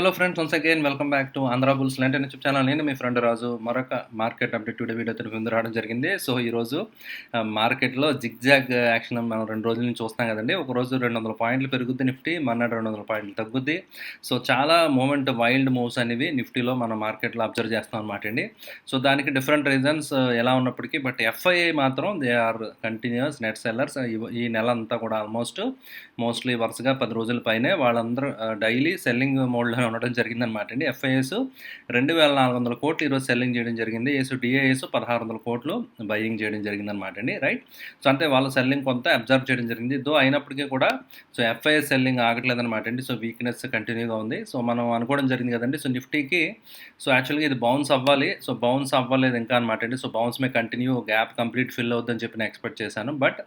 Hello friends, once again welcome back to Andhra bulls లాంటి YouTube channel. నేను మీ friend రాజు. మరొక market update today వీడియోతో ముందు రావడం జరిగింది. సో ఈరోజు మార్కెట్లో జిగ్జాగ్ యాక్షన్ మనం 2 రోజుల నుంచి చూస్తాం కదండి. ఒక రోజు 200 పాయింట్లు పెరుగుద్ది నిఫ్టీ, మర్నాడు 200 పాయింట్లు తగ్గుద్ది. సో చాలా వైల్డ్ మూవ్స్ అనేవి నిఫ్టీలో మనం మార్కెట్లో అబ్జర్వ్ చేస్తాం అనమాట అండి. సో దానికి డిఫరెంట్ రీజన్స్ ఎలా ఉన్నప్పటికీ, బట్ ఎఫ్ఐఐ మాత్రం they are continues net sellers. ఈ నెల అంతా కూడా మోస్ట్లీ వరుసగా 10 రోజుల పైనే వాళ్ళందరూ డైలీ సెల్లింగ్ మోడ్లో ఉండడం జరిగిందనమాట అండి. ఎఫ్ఐఎస్ 2400 కోట్లు ఈరోజు సెల్లింగ్ చేయడం జరిగింది. డిఐఎస్ 1600 కోట్లు బయింగ్ చేయడం జరిగిందనమాట అండి. రైట్. సో అంటే వాళ్ళ సెల్లింగ్ కొంత అబ్జర్వ్ చేయడం జరిగింది. అయినప్పటికీ కూడా సో ఎఫ్ఐఎస్ సెల్లింగ్ ఆగట్లేదనమాట అండి. సో వీక్నెస్ కంటిన్యూగా ఉంది. సో మనం అనుకోవడం జరిగింది కదండి. సో నిఫ్టీకి సో యాక్చువల్గా ఇది బౌన్స్ అవ్వాలి. సో బౌన్స్ అవ్వలేదు ఇంకా అనమాట అండి. సో బౌన్స్ మే కంటిన్యూ, గ్యాప్ కంప్లీట్ ఫిల్ అవుతుందని చెప్పి నేను ఎక్స్పెక్ట్ చేశాను. But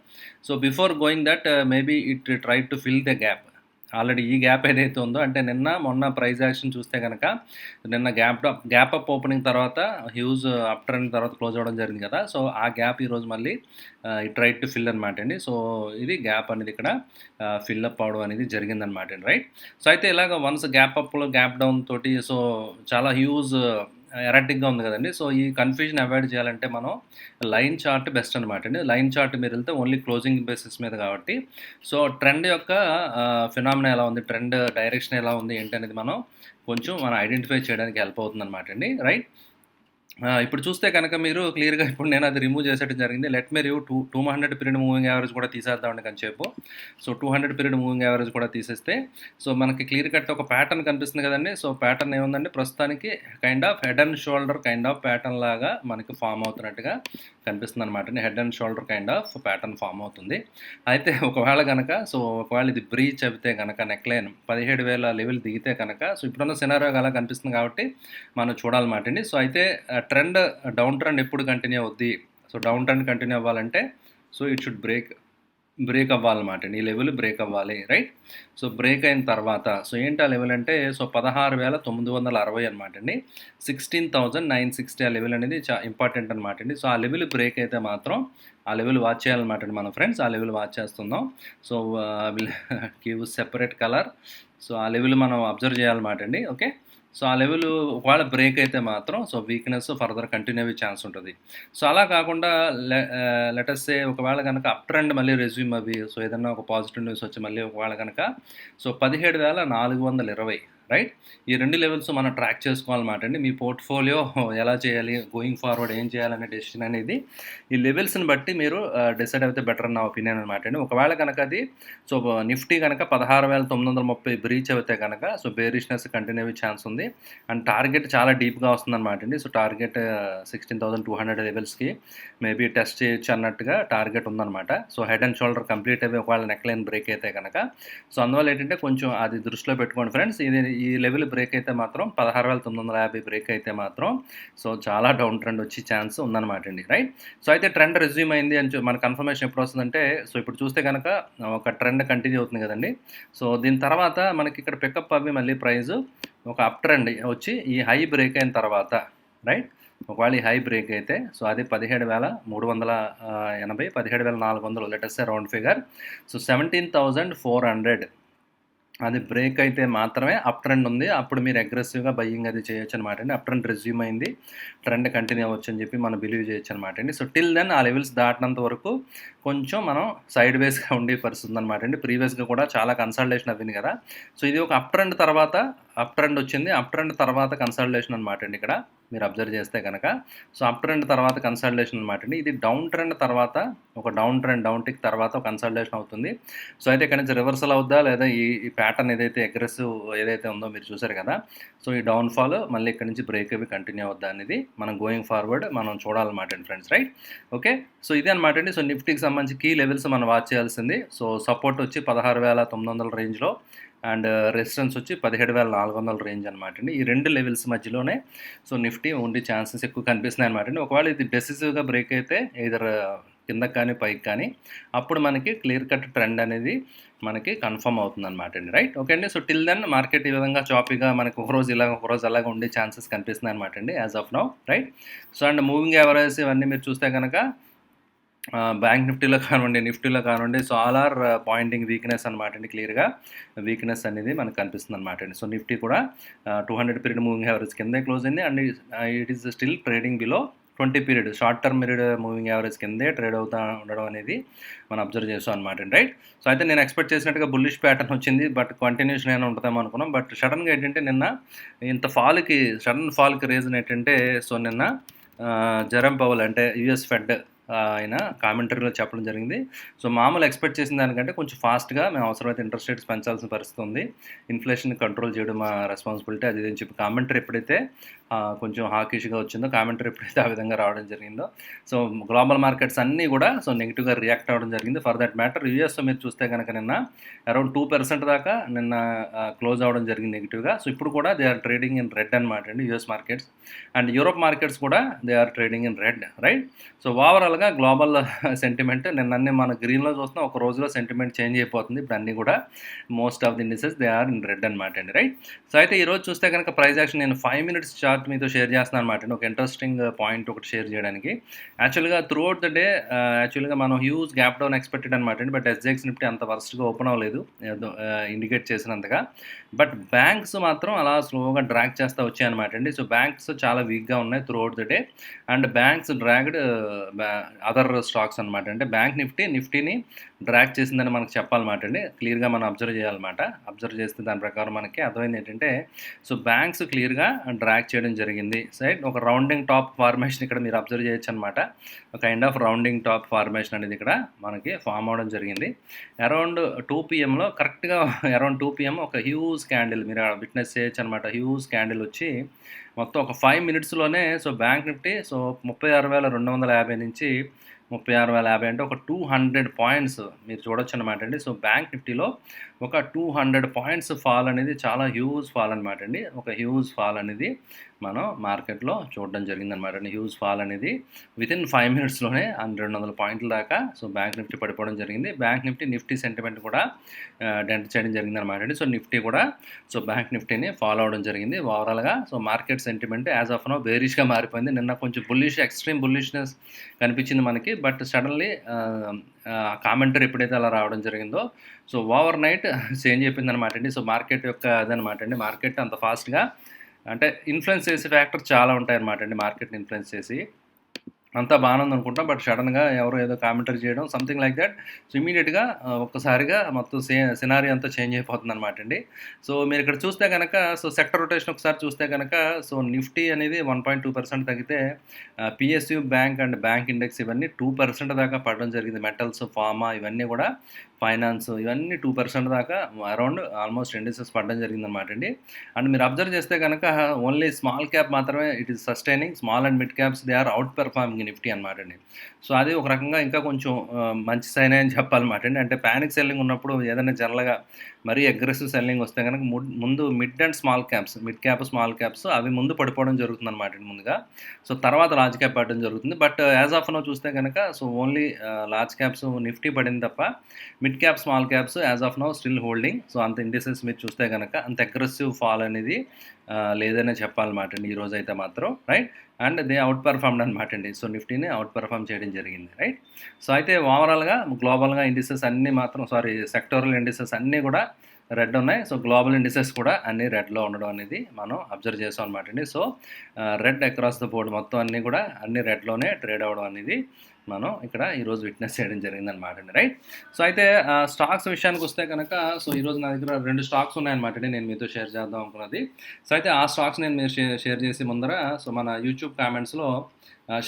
so before going that maybe it try to fill the gap. Already ఈ గ్యాప్ ఏదైతే ఉందో, అంటే మొన్న ప్రైస్ యాక్షన్ చూస్తే కనుక నిన్న గ్యాప్ అప్ ఓపెనింగ్ తర్వాత హ్యూజ్ అప్ ట్రెండ్ తర్వాత క్లోజ్ అవ్వడం జరిగింది కదా. సో ఆ గ్యాప్ ఈరోజు మళ్ళీ ఇట్ ట్రై టు ఫిల్ అనమాట అండి. సో ఇది గ్యాప్ అనేది ఇక్కడ ఫిల్ అప్ అవడం అనేది జరిగిందనమాట అండి. రైట్. సో అయితే ఇలాగ వన్స్ గ్యాప్ అప్లో గ్యాప్ డౌన్ తోటి సో చాలా హ్యూజ్ ఎరాటిక్గా ఉంది కదండి. సో ఈ కన్ఫ్యూజన్ అవాయిడ్ చేయాలంటే మనం లైన్ చార్ట్ బెస్ట్ అనమాట అండి. లైన్ చార్ట్ మీరు వెళ్తే ఓన్లీ క్లోజింగ్ బేసిస్ మీద కాబట్టి సో ట్రెండ్ యొక్క ఫినామినా ఎలా ఉంది, ట్రెండ్ డైరెక్షన్ ఎలా ఉంది ఏంటి అనేది మనం ఐడెంటిఫై చేయడానికి హెల్ప్ అవుతుంది అనమాట అండి. రైట్. ఇప్పుడు చూస్తే కనుక మీరు క్లియర్గా ఇప్పుడు నేను అది రిమూవ్ చేసేయడం జరిగింది. Let me remove 200 period moving average కూడా తీసేద్దామండి కొంచెంసేపు. సో 200 పీరియడ్ మూవింగ్ యావరేజ్ కూడా తీసేస్తే సో మనకి క్లియర్ కట్ ఒక ప్యాటర్న్ కనిపిస్తుంది కదండి. సో ప్యాటర్న్ ఏముందండి, ప్రస్తుతానికి kind of head and shoulder kind of pattern లాగా మనకి ఫామ్ అవుతున్నట్టుగా కనిపిస్తుంది అనమాట అండి. Head and shoulder kind of pattern form అవుతుంది. అయితే ఒకవేళ ఇది బ్రీచ్ అయితే కనుక నెక్లైన్ 17,000 లెవెల్ దిగితే కనుక సో ఇప్పుడున్న సినారియో అలా కనిపిస్తుంది కాబట్టి మనం చూడాలన్నమాట అండి. సో అయితే ట్రెండ్ డౌన్ ట్రెండ్ ఎప్పుడు కంటిన్యూ అవుద్ది, సో డౌన్ ట్రెండ్ కంటిన్యూ అవ్వాలంటే సో ఇట్ షుడ్ బ్రేక్ అవ్వాలన్నమాట అండి. ఈ లెవెల్ బ్రేక్ అవ్వాలి. రైట్. సో బ్రేక్ అయిన తర్వాత సో ఏంటి ఆ లెవెల్ అంటే సో 16,960 అనమాట అండి. 16,960 ఆ లెవెల్ అనేది ఇంపార్టెంట్ అనమాట అండి. సో ఆ లెవెల్ బ్రేక్ అయితే మాత్రం ఆ లెవెల్ వాచ్ చేయాలన్నమాట అండి మనం ఫ్రెండ్స్. ఆ లెవెల్ వాచ్ చేస్తున్నాం. So will give separate colour. So ఆ లెవెల్ మనం అబ్జర్వ్ చేయాలన్నమాట అండి. ఓకే. సో ఆ లెవెల్ ఒకవేళ బ్రేక్ అయితే మాత్రం సో వీక్నెస్ ఫర్దర్ కంటిన్యూ అయ్యే ఛాన్స్ ఉంటుంది. సో అలా కాకుండా లెటస్ సే ఒకవేళ కనుక అప్ ట్రెండ్ మళ్ళీ రెజ్యూమ్ అవి సో ఏదన్నా ఒక పాజిటివ్ న్యూస్ వచ్చి మళ్ళీ ఒకవేళ కనుక సో 17,420 రైట్. ఈ 2 లెవెల్స్ మనం ట్రాక్ చేసుకోవాలన్నమాట అండి. మీ పోర్ట్ఫోలియో ఎలా చేయాలి, గోయింగ్ ఫార్వర్డ్ ఏం చేయాలనే డెసిషన్ అనేది ఈ లెవెల్స్ని బట్టి మీరు డిసైడ్ అయితే బెటర్ నా ఒపీనియన్ అనమాట అండి. ఒకవేళ కనుక అది సో నిఫ్టీ కనుక 16,930 బ్రీచ్ అయితే కనుక సో బేరిష్నెస్ కంటిన్యూ అయ్యే ఛాన్స్ ఉంది. అండ్ టార్గెట్ చాలా డీప్గా వస్తుందన్నమాట అండి. సో టార్గెట్ 16,200 లెవెల్స్కి మేబీ టెస్ట్ చేయొచ్చు అన్నట్టుగా టార్గెట్ ఉందన్నమాట. So head and shoulder complete అయ్యి ఒకవేళ నెక్ లైన్ బ్రేక్ అయితే కనుక సో అందువల్ల ఏంటంటే కొంచెం అది దృష్టిలో పెట్టుకోండి ఫ్రెండ్స్. ఈ లెవెల్ బ్రేక్ అయితే మాత్రం 16,950 బ్రేక్ అయితే మాత్రం సో చాలా డౌన్ ట్రెండ్ వచ్చే ఛాన్స్ ఉందన్నమాట అండి. రైట్. సో అయితే ట్రెండ్ రెజ్యూమ్ అయింది అని మన కన్ఫర్మేషన్ ఎప్పుడు వస్తుందంటే సో ఇప్పుడు చూస్తే కనుక ఒక ట్రెండ్ కంటిన్యూ అవుతుంది కదండి. సో దీని తర్వాత మనకి ఇక్కడ పికప్ అవి మళ్ళీ ప్రైస్ ఒక అప్ ట్రెండ్ వచ్చి ఈ హై బ్రేక్ అయిన తర్వాత రైట్. ఒకవేళ ఈ హై బ్రేక్ అయితే సో అది 17,380, 17,400 లెటెస్ట్ రౌండ్ ఫిగర్. సో 17,400 అది బ్రేక్ అయితే మాత్రమే అప్ ట్రెండ్ ఉంది. అప్పుడు మీరు అగ్రెసివ్గా బయ్యింగ్ అది చేయొచ్చు అనమాట అండి. అప్ ట్రెండ్ రెజ్యూమ్ అయింది, ట్రెండ్ కంటిన్యూ అవ్వచ్చు అని చెప్పి మనం బిలీవ్ చేయొచ్చు అనమాట అండి. సో టిల్ దెన్ ఆ లెవెల్స్ దాటినంత వరకు కొంచెం మనం సైడ్ వేస్గా ఉండే పరిస్థితి అనమాట అండి. ప్రీవియస్గా కూడా చాలా కన్సల్టేషన్ అవ్వింది కదా. సో ఇది ఒక అప్ ట్రెండ్ తర్వాత అప్ ట్రెండ్ వచ్చింది, అప్ ట్రెండ్ తర్వాత కన్సల్టేషన్ అనమాట అండి. ఇక్కడ మీరు అబ్జర్వ్ చేస్తే కనుక సో అప్ ట్రెండ్ తర్వాత కన్సల్టేషన్ అనమాట అండి. ఇది డౌన్ ట్రెండ్ తర్వాత ఒక డౌన్ టిక్ తర్వాత ఒక కన్సల్టేషన్ అవుతుంది. సో అయితే ఇక్కడ నుంచి రివర్సల్ అవుద్దా లేదా ఈ ప్యాటర్న్ ఏదైతే అగ్రెసివ్ ఏదైతే ఉందో మీరు చూసారు కదా. సో ఈ డౌన్ఫాల్ మళ్ళీ ఇక్కడ నుంచి బ్రేక్ అవి కంటిన్యూ అవుద్దా అనేది మనం గోయింగ్ ఫార్వర్డ్ మనం చూడాలన్నమాట అండి ఫ్రెండ్స్. రైట్. ఓకే. సో ఇదే అనమాట అండి. సో నిఫ్టీకి సంబంధించి కీ లెవెల్స్ మనం వాచ్ చేయాల్సింది. సో సపోర్ట్ వచ్చి 16,900 రేంజ్లో అండ్ రెసిస్టెన్స్ వచ్చి 17,400 రేంజ్ అనమాట అండి. ఈ 2 లెవెల్స్ మధ్యలోనే సో నిఫ్టీ ఉండే ఛాన్సెస్ ఎక్కువ కనిపిస్తున్నాయి అనమాట అండి. ఒకవేళ ఇది డెసిసివ్గా బ్రేక్ అయితే ఇదర్ కిందకి కానీ పైకి కానీ అప్పుడు మనకి క్లియర్ కట్ ట్రెండ్ అనేది మనకి కన్ఫర్మ్ అవుతుంది అనమాట అండి. రైట్. ఓకే అండి. సో టిల్ దెన్ మార్కెట్ ఈ విధంగా చాపీగా మనకి ఒకరోజు అలాగ ఉండే ఛాన్సెస్ కనిపిస్తున్నాయి అనమాట అండి as of now. Right. So and moving average ఇవన్నీ మీరు చూస్తే కనుక బ్యాంక్ నిఫ్టీలో కానివ్వండి, నిఫ్టీలో కానివ్వండి, so all are pointing weakness అనమాట అండి. క్లియర్‌గా వీక్‌నెస్ అనేది మనకు కనిపిస్తుందనమాట అండి. సో నిఫ్టీ కూడా 200 పీరియడ్ మూవింగ్ యావరేజ్ కిందే క్లోజ్ అయింది. And it is still trading below 20 period short term period moving average కిందే ట్రేడ్ అవుతా ఉండడం అనేది మనం అబ్జర్వ్ చేసాం అనమాట అండి. రైట్. సో అయితే నేను ఎక్స్పెక్ట్ చేసినట్టుగా బుల్లిష్ ప్యాటర్న్ వచ్చింది. బట్ కంటిన్యూషన్ అయినా ఉంటుందేమో అనుకున్నాం. బట్ సడన్‌గా ఏంటంటే నిన్న ఇంత సడన్ ఫాల్‌కి రీజన్ ఏంటంటే, సో నిన్న జెరమ్ పవెల్ అంటే యూఎస్ ఫెడ్ ఆయన కామెంటరీలో చెప్పడం జరిగింది. సో మామూలు ఎక్స్పెక్ట్ చేసిన దానికంటే కొంచెం ఫాస్ట్‌గా మేము అవసరమైతే ఇంట్రెస్ట్ రేట్స్ పెంచాల్సిన పరిస్థితి ఉంది. ఇన్‌ఫ్లేషన్‌ని కంట్రోల్ చేయడం మా రెస్పాన్సిబిలిటీ అది ఇది అని చెప్పి కామెంటరీ ఎప్పుడైతే కొంచెం హాకిష్‌గా వచ్చిందో, కామెంటరీ ఎప్పుడైతే ఆ విధంగా రావడం జరిగిందో, సో గ్లోబల్ మార్కెట్స్ అన్నీ కూడా సో నెగెటివ్‌గా రియాక్ట్ అవ్వడం జరిగింది. ఫర్ దట్ మ్యాటర్ యూఎస్‌లో మీరు చూస్తే గనక నిన్న అరౌండ్ 2% దాకా నిన్న క్లోజ్ అవ్వడం జరిగింది నెగెటివ్‌గా. సో ఇప్పుడు కూడా they are trading in red అనమాట అండి US markets. And Europe markets కూడా they are trading in red, right. So ఓవరాల్‌గా గ్లోబల్ సెంటిమెంట్ నిన్నన్నీ మన గ్రీన్‌లో చూస్తున్నాం. ఒక రోజులో సెంటిమెంట్ చేంజ్ అయిపోతుంది. ఇప్పుడు అన్నీ కూడా most of the indices they are in red అనమాట అండి, రైట్. సో అయితే ఈరోజు చూస్తే కనుక ప్రైస్ యాక్షన్ నేను 5 మినిట్స్ చార్ట్ మీతో షేర్ చేస్తున్నాను అనమాట అండి. ఒక ఇంట్రెస్టింగ్ పాయింట్ ఒకటి షేర్ చేయడానికి. యాక్చువల్‌గా త్రూ ఔట్ ద డే యాక్చువల్‌గా మనం హ్యూజ్ గ్యాప్ డౌన్ ఎక్స్పెక్టెడ్ అనమాట అండి. బట్ ఎస్జెక్స్ నిఫ్టీ అంత వరస్ట్‌గా ఓపెన్ అవ్వలేదు ఏదో ఇండికేట్ చేసినంతగా. బట్ బ్యాంక్స్ మాత్రం అలా స్లోగా డ్రాగ్ చేస్తా వచ్చాయన్నమాట అండి. సో బ్యాంక్స్ చాలా వీక్‌గా ఉన్నాయి through out the day. And banks dragged other stocks అనమాట. అంటే బ్యాంక్ నిఫ్టీని డ్రాగ్ చేసిందని మనకు చెప్పాలన్నమాట అండి. క్లియర్‌గా మనం అబ్జర్వ్ చేయాలన్నమాట. అబ్జర్వ్ చేస్తే దాని ప్రకారం మనకి అర్థమైంది ఏంటంటే, సో బ్యాంక్స్ క్లియర్‌గా డ్రాగ్ చేయడం జరిగింది. రైట్. ఒక రౌండింగ్ టాప్ ఫార్మేషన్ ఇక్కడ మీరు అబ్జర్వ్ చేయొచ్చు అనమాట. ఒక kind of rounding top formation అనేది ఇక్కడ మనకి ఫామ్ అవ్వడం జరిగింది. అరౌండ్ 2 పీఎంలో కరెక్ట్‌గా అరౌండ్ 2 పీఎం ఒక హ్యూజ్ క్యాండిల్ మీరు విట్నెస్ చేయొచ్చు అనమాట. హ్యూజ్ క్యాండిల్ వచ్చి మొత్తం ఒక 5 మినిట్స్‌లోనే సో బ్యాంక్ నిఫ్టీ సో 36,250 నుంచి 36,050 అంటే ఒక 200 పాయింట్స్ మీరు చూడొచ్చనమాట అండి. సో బ్యాంక్ నిఫ్టీలో ఒక 200 పాయింట్స్ ఫాల్ అనేది చాలా హ్యూజ్ ఫాల్ అనమాట అండి. ఒక హ్యూజ్ ఫాల్ అనేది మనం మార్కెట్‌లో చూడడం జరిగిందనమాట అండి. హ్యూజ్ ఫాల్ అనేది వితిన్ 5 మినిట్స్‌లోనే 200 పాయింట్ల దాకా సో బ్యాంక్ నిఫ్టీ పడిపోవడం జరిగింది. బ్యాంక్ నిఫ్టీ సెంటిమెంట్ కూడా డెంట్ చేయడం జరిగిందనమాట అండి. సో నిఫ్టీ కూడా సో బ్యాంక్ నిఫ్టీని ఫాలో అవ్వడం జరిగింది. ఓవరాల్‌గా so market sentiment as of now బేరిష్‌గా మారిపోయింది. నిన్న కొంచెం ఎక్స్‌ట్రీమ్ బుల్లిష్‌నెస్ కనిపించింది మనకి. బట్ సడన్‌లీ కామెంటరీ ఎప్పుడైతే అలా రావడం జరిగిందో సో ఓవర్ నైట్ చేంజ్ అయిపోయిందనమాట అండి. సో మార్కెట్ యొక్క అదనమాట అండి. మార్కెట్ అంత ఫాస్ట్‌గా అంటే ఇన్‌ఫ్లుయెన్స్ చేసే ఫ్యాక్టర్ చాలా ఉంటాయన్నమాట అండి. మార్కెట్‌ని ఇన్‌ఫ్లుయెన్స్ చేసి అంతా బాగానే ఉందనుకుంటాం. బట్ సడన్‌గా ఎవరో ఏదో కామెంటరీ చేయడం సంథింగ్ లైక్ దట్. సో ఇమ్మీడియేట్‌గా ఒక్కసారిగా మొత్తం సినారియో అంతా చేంజ్ అయిపోతుందనమాట అండి. సో మీరిక్కడ చూస్తే గనక సో సెక్టర్ రొటేషన్ ఒకసారి చూస్తే గనక సో నిఫ్టీ అనేది 1.2% తగ్గితే PSU bank and bank index ఇవన్నీ 2% దాకా పడడం జరిగింది. మెటల్స్, ఫార్మా ఇవన్నీ కూడా ఫైనాన్స్ ఇవన్నీ 2% దాకా అరౌండ్ ఆల్మోస్ట్ ఇండిసెస్ పడడం జరిగిందనమాట అండి. అండ్ మీరు అబ్జర్వ్ చేస్తే కనుక ఓన్లీ స్మాల్ క్యాప్ మాత్రమే it is sustaining. Small and mid caps they are outperforming Nifty అనమాట అండి. సో అది ఒక రకంగా ఇంకా కొంచెం మంచి సైన్ అని చెప్పాలన్నమాట అండి. అంటే ప్యానిక్ సెల్లింగ్ ఉన్నప్పుడు ఏదైనా జనరల్గా మరీ అగ్రెసివ్ సెల్లింగ్ వస్తే కనుక ముందు mid and small caps, mid cap, small caps అవి ముందు పడిపోవడం జరుగుతుందన్నమాట అండి ముందుగా. సో తర్వాత లార్జ్ క్యాప్ పడడం జరుగుతుంది. బట్ యాజ్ ఆఫ్ నౌ చూస్తే కనుక so only large caps Nifty పడింది తప్ప mid cap, small caps as of now still holding. So అంత ఇండిసెస్ మీరు చూస్తే కనుక అంత అగ్రెసివ్ ఫాల్ అనేది లేదనే చెప్పాలన్నమాట అండి ఈరోజు అయితే మాత్రం, right. And they out performed అనమాట అండి. సో నిఫ్టీని అవుట్ పెర్ఫార్మ్ చేయడం జరిగింది, రైట్. సో అయితే ఓవరాల్‌గా గ్లోబల్‌గా ఇండిసెస్ అన్నీ మాత్రం సెక్టోరల్ ఇండిసెస్ అన్నీ కూడా రెడ్ ఉన్నాయి. సో గ్లోబల్ ఇండిసెస్ కూడా అన్నీ రెడ్‌లో ఉండడం అనేది మనం అబ్జర్వ్ చేసాం అనమాట అండి. So red across the board మొత్తం అన్నీ కూడా అన్ని రెడ్‌లోనే ట్రేడ్ అవ్వడం అనేది మనం ఇక్కడ ఈరోజు విట్నెస్ చేయడం జరిగిందనమాట అండి, రైట్. సో అయితే స్టాక్స్ విషయానికి వస్తే కనుక సో ఈరోజు నా దగ్గర 2 స్టాక్స్ ఉన్నాయన్నమాట అండి నేను మీతో షేర్ చేద్దాం అనుకున్నది. సో అయితే ఆ స్టాక్స్ నేను మీరు షేర్ చేసే ముందర సో మన యూట్యూబ్ కామెంట్స్లో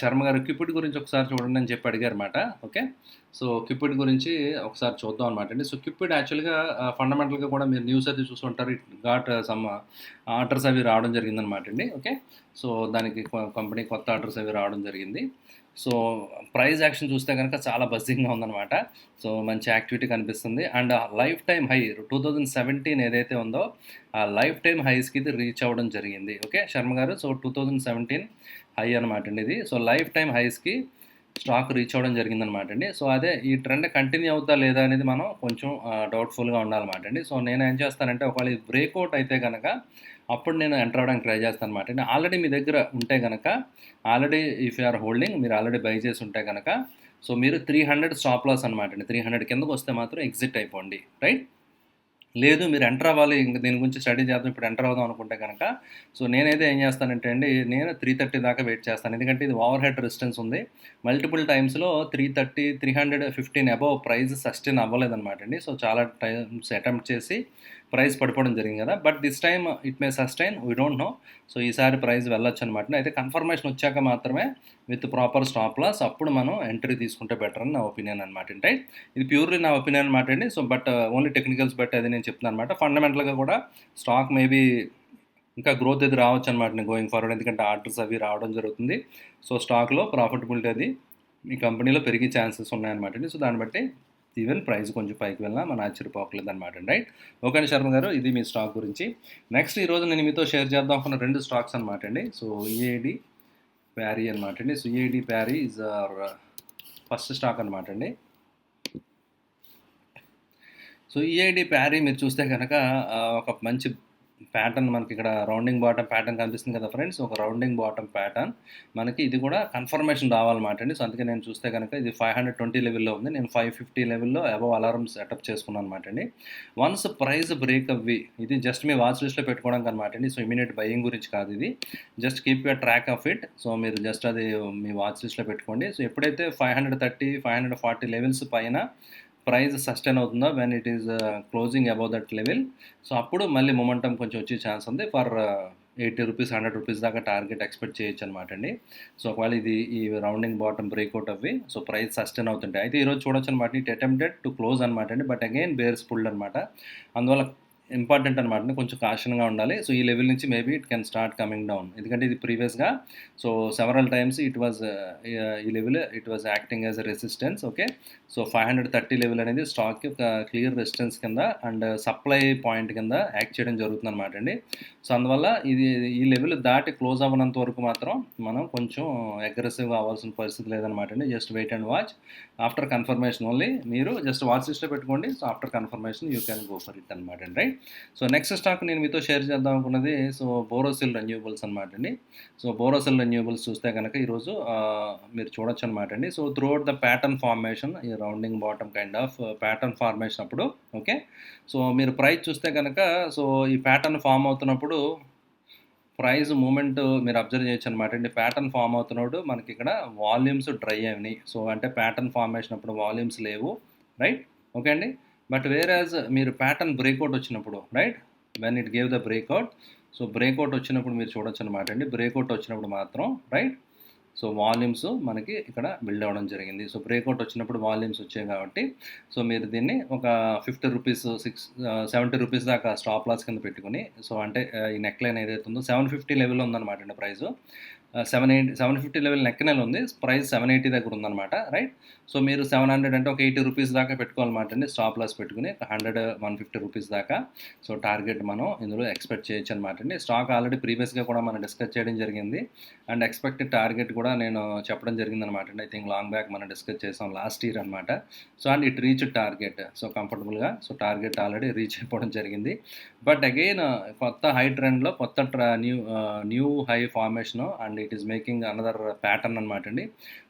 శర్మ గారు క్విపిడ్ గురించి ఒకసారి చూడండి అని చెప్పి అడిగారన్నమాట. ఓకే. సో క్విపిడ్ గురించి ఒకసారి చూద్దాం అనమాట అండి. సో క్విపిడ్ యాక్చువల్గా ఫండమెంటల్గా కూడా మీరు న్యూస్ అయితే చూస్తుంటారు. ఇట్ గాట్ సమ్ ఆర్డర్స్ అవి రావడం జరిగిందనమాట అండి. ఓకే. సో దానికి కంపెనీ కొత్త ఆర్డర్స్ అవి రావడం జరిగింది. సో ప్రైస్ యాక్షన్ చూస్తే కనుక చాలా బజ్జింగ్గా ఉందన్నమాట. సో మంచి యాక్టివిటీ కనిపిస్తుంది. అండ్ లైఫ్ టైమ్ హై 2017 ఏదైతే ఉందో ఆ లైఫ్ టైమ్ హైస్కి ఇది రీచ్ అవ్వడం జరిగింది. ఓకే శర్మ గారు. సో 2017 హై అనమాట అండి ఇది. సో లైఫ్ టైమ్ హైస్కి స్టాక్ రీచ్ అవ్వడం జరిగిందనమాట అండి. సో అదే ఈ ట్రెండ్ కంటిన్యూ అవుతా లేదా అనేది మనం కొంచెం డౌట్ఫుల్గా ఉండాలన్నమాట అండి. సో నేను ఏం చేస్తానంటే ఒకవేళ ఇది బ్రేక్అవుట్ అయితే కనుక అప్పుడు నేను ఎంటర్ అవ్వడానికి ట్రై చేస్తాను అనమాట అండి. ఆల్రెడీ మీ దగ్గర ఉంటే కనుక already if you are holding మీరు ఆల్రెడీ బై చేసి ఉంటే కనుక సో మీరు 300 స్టాప్ లాస్ అనమాట అండి. 300 కిందకు వస్తే మాత్రం ఎగ్జిట్ అయిపోండి, రైట్? లేదు మీరు ఎంటర్ అవ్వాలి, ఇంక దీని గురించి స్టడీ చేద్దాం, ఇప్పుడు ఎంటర్ అవుదాం అనుకుంటే కనుక, సో నేనైతే ఏం చేస్తానంటే అండి, నేను 330 దాకా వెయిట్ చేస్తాను. ఎందుకంటే ఇది ఓవర్ హెడ్ రెసిస్టెన్స్ ఉంది. మల్టిపుల్ టైమ్స్లో 330, 315 అబవ్ ప్రైస్ సస్టైన్ అవ్వలేదన్నమాట అండి. సో చాలా టైమ్స్ అటెంప్ట్ చేసి ప్రైస్ పడిపోవడం జరిగింది కదా, but this time it may sustain, we don't know. So ఈసారి ప్రైస్ వెళ్ళొచ్చు అనమాట. అయితే కన్ఫర్మేషన్ వచ్చాక మాత్రమే విత్ ప్రాపర్ స్టాప్ లాస్ అప్పుడు మనం ఎంట్రీ తీసుకుంటే బెటర్ అని నా ఒపీనియన్ అనమాట అండి, రైట్? ఇది ప్యూర్లీ నా ఒపీనియన్ అనమాట అండి. సో బట్ ఓన్లీ టెక్నికల్స్ బట్టి అది నేను చెప్తున్నాను అనమాట. ఫండమెంటల్గా కూడా స్టాక్ మేబీ ఇంకా గ్రోత్ అది రావచ్చు అనమాట గోయింగ్ ఫార్వర్డ్, ఎందుకంటే ఆర్డర్స్ అవి రావడం జరుగుతుంది. సో స్టాక్లో ప్రాఫిటబిలిటీ అది మీ కంపెనీలో పెరిగే ఛాన్సెస్ ఉన్నాయన్నమాట అండి. సో దాన్ని బట్టి ఈవెన్ ప్రైస్ కొంచెం పైకి వెళ్ళినా మన ఆశ్చర్యపోకలేదు అనమాట అండి, రైట్? ఓకే అండి శర్మ గారు, ఇది మీ స్టాక్ గురించి. నెక్స్ట్ ఈరోజు నేను మీతో షేర్ చేద్దాం అనుకున్న 2 స్టాక్స్ అనమాట అండి. సో ఈఏడి ప్యారీ అనమాట అండి. So EID Parry is our first stock అనమాట అండి. సో ఈఐడి ప్యారీ మీరు చూస్తే కనుక ఒక మంచి ప్యాటర్న్ మనకి ఇక్కడ రౌండింగ్ బాటమ్ ప్యాటర్న్ కనిపిస్తుంది కదా ఫ్రెండ్స్, ఒక రౌండింగ్ బాటమ్ ప్యాటర్న్ మనకి ఇది కూడా కన్ఫర్మేషన్ రావాలన్నమాట అండి. సో అందుకే నేను చూస్తే కనుక ఇది 520 లెవెల్లో ఉంది, నేను 550 లెవెల్లో అబవ్ అలారం సెటప్ చేసుకున్నాను అనమాట అండి. వన్స్ ప్రైస్ బ్రేక్ అవ్వి, ఇది జస్ట్ మీ వాచ్ లిస్ట్లో పెట్టుకోవడానికి అనమాట అండి. సో ఇమీడియట్ బయింగ్ గురించి కాదు ఇది, just keep your track of it. So మీరు జస్ట్ అది మీ వాచ్ లిస్ట్లో పెట్టుకోండి. సో ఎప్పుడైతే 530, 540 లెవెల్స్ పైన ప్రైస్ సస్టైన్ అవుతుందో, when it is closing above that level, so అప్పుడు మళ్ళీ మొమెంటం కొంచెం వచ్చే ఛాన్స్ ఉంది. ఫర్ 80 రూపీస్, 100 రూపీస్ దాకా టార్గెట్ ఎక్స్పెక్ట్ చేయొచ్చు అనమాట అండి. సో ఒకవేళ ఇది ఈ రౌండింగ్ బాటమ్ బ్రేక్అవుట్ అవ్వి సో ప్రైస్ సస్టైన్ అవుతుంటాయి. అయితే ఈరోజు చూడొచ్చు అనమాట, ఇట్ అటెంప్టెడ్ టు క్లోజ్ అనమాట అండి, బట్ అగైన్ బేర్స్ పుల్డ్ అనమాట. అందువల్ల ఇంపార్టెంట్ అనమాట, కొంచెం కాషన్గా ఉండాలి. సో ఈ లెవెల్ నుంచి maybe it can start coming down, ఎందుకంటే ఇది ప్రీవియస్గా so several times it was ఈ level it was acting as a resistance. Okay, so 530 level అనేది స్టాక్కి ఒక క్లియర్ రెసిస్టెన్స్ కింద అండ్ సప్లై పాయింట్ కింద యాక్ట్ చేయడం జరుగుతుంది అనమాట అండి. సో అందువల్ల ఇది ఈ లెవెల్ దాటి క్లోజ్ అవ్వనంత వరకు మాత్రం మనం కొంచెం అగ్రెసివ్గా అవ్వాల్సిన పరిస్థితి లేదనమాట అండి. Just wait and watch, after confirmation only మీరు జస్ట్ వాచ్ లిస్ట్లో పెట్టుకోండి. So after confirmation you can go for it అనమాట అండి, రైట్? సో నెక్స్ట్ స్టాక్ నేను మీతో షేర్ చేద్దాం అనుకున్నది సో బోరోసిల్ రెన్యూబుల్స్ అనమాట అండి. సో బోరోసిల్ రెన్యూబుల్స్ చూస్తే కనుక ఈరోజు మీరు చూడొచ్చు అనమాట అండి. So throughout the pattern formation, ఈ rounding bottom kind of pattern formation అప్పుడు, ఓకే, సో మీరు ప్రైస్ చూస్తే కనుక సో ఈ ప్యాటర్న్ ఫామ్ అవుతున్నప్పుడు ప్రైస్ మూమెంట్ మీరు అబ్జర్వ్ చేయొచ్చు అనమాట అండి. ప్యాటర్న్ ఫామ్ అవుతున్నప్పుడు మనకి ఇక్కడ వాల్యూమ్స్ డ్రై అయినాయి. సో అంటే ప్యాటర్న్ ఫార్మేషన్ అప్పుడు వాల్యూమ్స్ లేవు, రైట్? ఓకే అండి. బట్ వేరాజ్ మీరు ప్యాటర్న్ బ్రేక్అవుట్ వచ్చినప్పుడు, right, when it gave the breakout, so breakout వచ్చినప్పుడు మీరు చూడొచ్చు అనమాట అండి. బ్రేక్అవుట్ వచ్చినప్పుడు మాత్రం, రైట్, సో వాల్యూమ్స్ మనకి ఇక్కడ బిల్డ్ అవ్వడం జరిగింది. సో బ్రేక్అవుట్ వచ్చినప్పుడు వాల్యూమ్స్ వచ్చాయి కాబట్టి సో మీరు దీన్ని ఒక 50 రూపీస్, 70 రూపీస్ దాకా స్టాప్ లాస్ కింద పెట్టుకుని, సో అంటే ఈ నెక్ లైన్ ఏదైతే ఉందో 750 లెవెల్లో ఉందన్నమాట అండి ప్రైస్. 750 లెవెల్ నెక్ నెల ఉంది, ప్రైస్ 780 దగ్గర ఉందన్నమాట, రైట్? సో మీరు 700 అంటే ఒక 80 రూపీస్ దాకా పెట్టుకోవాలన్నమాట అండి, స్టాప్ లాస్ పెట్టుకుని 100, 150 రూపీస్ దాకా సో టార్గెట్ మనం ఇందులో ఎక్స్పెక్ట్ చేయొచ్చు అనమాట అండి. స్టాక్ ఆల్రెడీ ప్రీవియస్గా కూడా మనం డిస్కస్ చేయడం జరిగింది అండ్ ఎక్స్పెక్టెడ్ టార్గెట్ కూడా నేను చెప్పడం జరిగింది అనమాట అండి. ఐ థింక్ లాంగ్ బ్యాక్ మనం డిస్కస్ చేసాం లాస్ట్ ఇయర్ అనమాట. So and it reach target, so కంఫర్టబుల్గా సో టార్గెట్ ఆల్రెడీ రీచ్ అయిపోవడం జరిగింది. బట్ అగైన్ కొత్త హై ట్రెండ్లో కొత్త new high formation and it is making another pattern అనమాట అండి.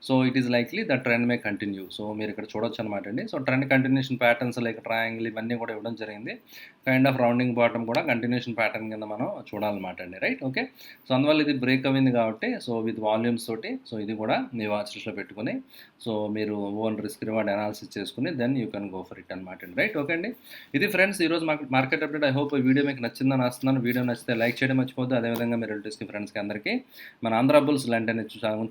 So it is likely the trend May continue. So మీరు ఇక్కడ చూడొచ్చు అనమాట అండి. So trend continuation patterns like triangle ఇవన్నీ కూడా ఇవ్వడం జరిగింది. కైండ్ ఆఫ్ రౌండింగ్ బాటమ్ కూడా కంటిన్యూషన్ ప్యాటర్న్ కింద మనం చూడాలన్నమాట అండి, రైట్? ఓకే, సో అందువల్ల ఇది బ్రేక్ అయింది కాబట్టి సో విత్ వాల్యూమ్స్ తోటి సో ఇది కూడా మీ వాచ్ లిస్ట్లో పెట్టుకుని సో మీరు ఓన్ రిస్క్ రివార్డ్ అనాలిసిస్ చేసుకుని then you can go for it అనమాట అండి, రైట్? ఓకే అండి, ఇది ఫ్రెండ్స్ ఈరోజు మార్కెట్ అప్డేట్. ఐ హోప్ ఈ వీడియో మీకు నచ్చిందని వస్తున్నాను. వీడియో నచ్చితే లైక్ చేయడం మర్చిపోద్దు. అదేవిధంగా మీ రిలేటివ్స్కి, ఫ్రెండ్స్కి అందరికీ మన ఆంధ్ర బుల్స్ లండన్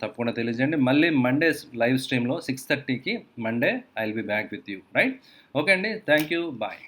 తప్పకుండా తెలియజేయండి. మళ్ళీ మండే లైవ్ స్ట్రీమ్లో 6:30కి Monday I will be back with you, right? Okay అండి, థ్యాంక్ యూ, బాయ్.